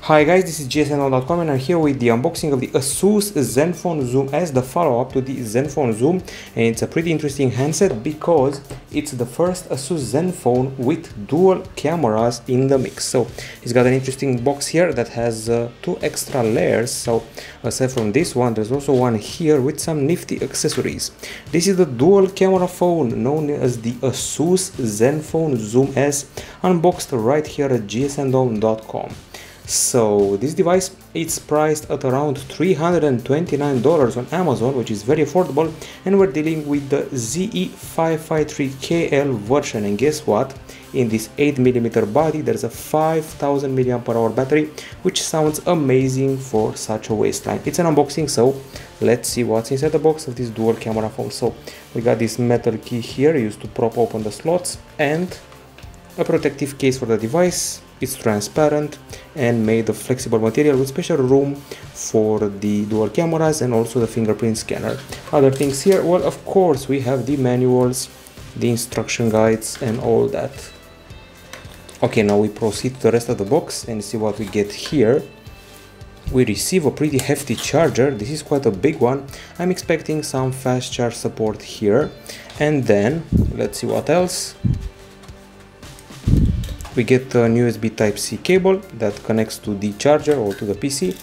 Hi guys, this is gsnl.com and I'm here with the unboxing of the ASUS Zenfone Zoom S, the follow-up to the Zenfone Zoom, and it's a pretty interesting handset because it's the first ASUS Zenfone with dual cameras in the mix. So it's got an interesting box here that has two extra layers. So aside from this one, there's also one here with some nifty accessories. This is the dual camera phone known as the ASUS Zenfone Zoom S, unboxed right here at gsnl.com. So this device, it's priced at around $329 on Amazon, which is very affordable, and we're dealing with the ZE553KL version. And guess what? In this 8mm body there's a 5000 mAh battery, which sounds amazing for such a waistline. It's an unboxing, so let's see what's inside the box of this dual camera phone. So we got this metal key here used to prop open the slots, and a protective case for the device. It's transparent and made of flexible material with special room for the dual cameras and also the fingerprint scanner. Other things here, well, of course we have the manuals, the instruction guides and all that. Okay, now we proceed to the rest of the box and see what we get here. We receive a pretty hefty charger. This is quite a big one. I'm expecting some fast charge support here. And then let's see what else. We get an USB Type-C cable that connects to the charger or to the PC,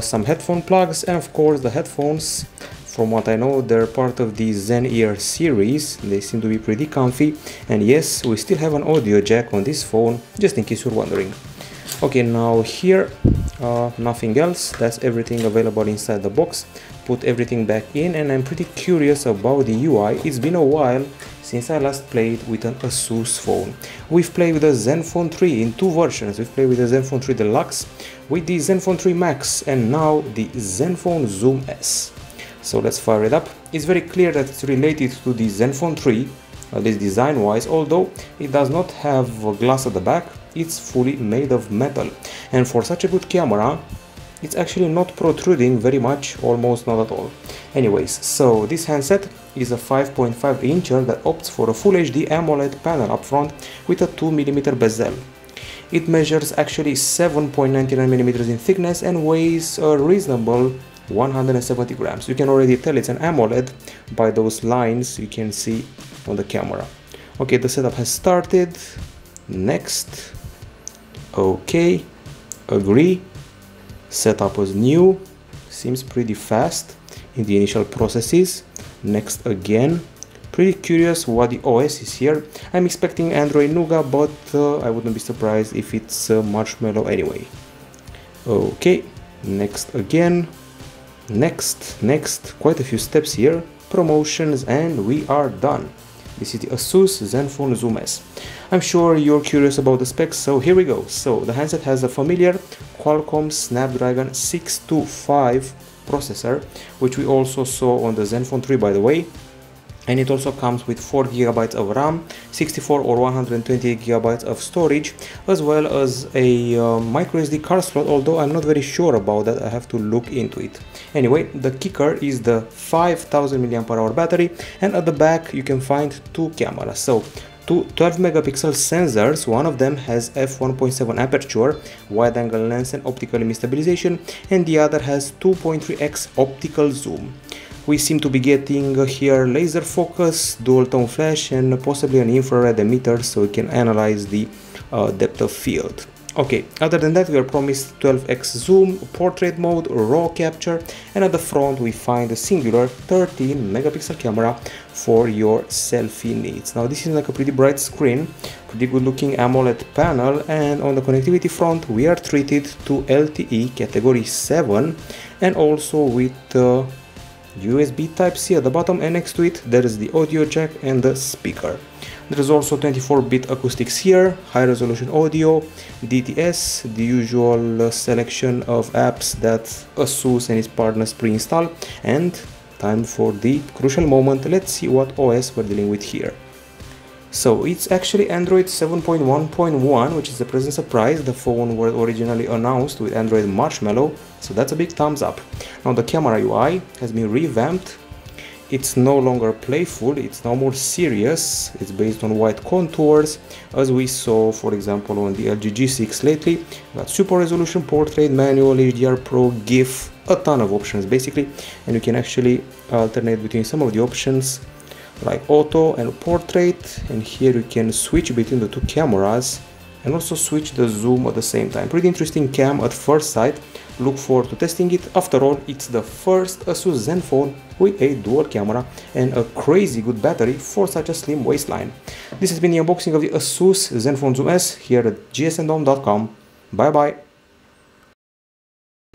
some headphone plugs, and of course the headphones. From what I know, they're part of the Zen Ear series. They seem to be pretty comfy, and yes, we still have an audio jack on this phone, just in case you're wondering. Okay, now here, nothing else. That's everything available inside the box. Put everything back in, and I'm pretty curious about the UI. It's been a while since I last played with an ASUS phone. We've played with the Zenfone 3 in two versions. We've played with the Zenfone 3 Deluxe, with the Zenfone 3 Max, and now the Zenfone Zoom S. So let's fire it up. It's very clear that it's related to the Zenfone 3, at least design wise, although it does not have glass at the back. It's fully made of metal, and for such a good camera it's actually not protruding very much, almost not at all. Anyways, so this handset is a 5.5 incher that opts for a Full HD AMOLED panel up front with a 2mm bezel. It measures actually 7.99mm in thickness and weighs a reasonable 170 grams. You can already tell it's an AMOLED by those lines you can see on the camera. Okay, the setup has started. Next. Okay, agree. Setup was new, seems pretty fast in the initial processes. Next again. Pretty curious what the OS is here. I'm expecting Android Nougat, but I wouldn't be surprised if it's Marshmallow anyway. Okay, next again. Next, quite a few steps here. Promotions, and we are done. This is the ASUS Zenfone Zoom S. I'm sure you're curious about the specs, so here we go. So the handset has a familiar Qualcomm Snapdragon 625 processor, which we also saw on the Zenfone 3, by the way. And it also comes with 4GB of RAM, 64 or 128GB of storage, as well as a microSD card slot, although I'm not very sure about that. I have to look into it. Anyway, the kicker is the 5000 mAh battery, and at the back you can find two cameras. So two 12-megapixel sensors. One of them has f1.7 aperture, wide-angle lens and optical image stabilization, and the other has 2.3x optical zoom. We seem to be getting here laser focus, dual tone flash, and possibly an infrared emitter so we can analyze the depth of field. Okay, other than that, we are promised 12x zoom, portrait mode, raw capture, and at the front we find a singular 13-megapixel camera for your selfie needs. Now this is like a pretty bright screen, pretty good looking AMOLED panel, and on the connectivity front we are treated to LTE category 7 and also with USB Type-C at the bottom, and next to it there is the audio jack and the speaker. There is also 24-bit acoustics here, high resolution audio, DTS, the usual selection of apps that ASUS and its partners pre-install, and time for the crucial moment. Let's see what OS we're dealing with here. So it's actually Android 7.1.1, which is a pleasant surprise. The phone was originally announced with Android Marshmallow, so that's a big thumbs up. Now the camera UI has been revamped. it's no longer playful, it's now more serious. It's based on white contours, as we saw for example on the LG G6 lately. We got super resolution portrait, manual, HDR Pro, GIF, a ton of options basically, and you can actually alternate between some of the options like auto and portrait, and here you can switch between the two cameras and also switch the zoom at the same time. Pretty interesting cam at first sight. Look forward to testing it. After all, it's the first ASUS Zenfone with a dual camera and a crazy good battery for such a slim waistline. This has been the unboxing of the ASUS Zenfone Zoom S here at gsndom.com. Bye bye.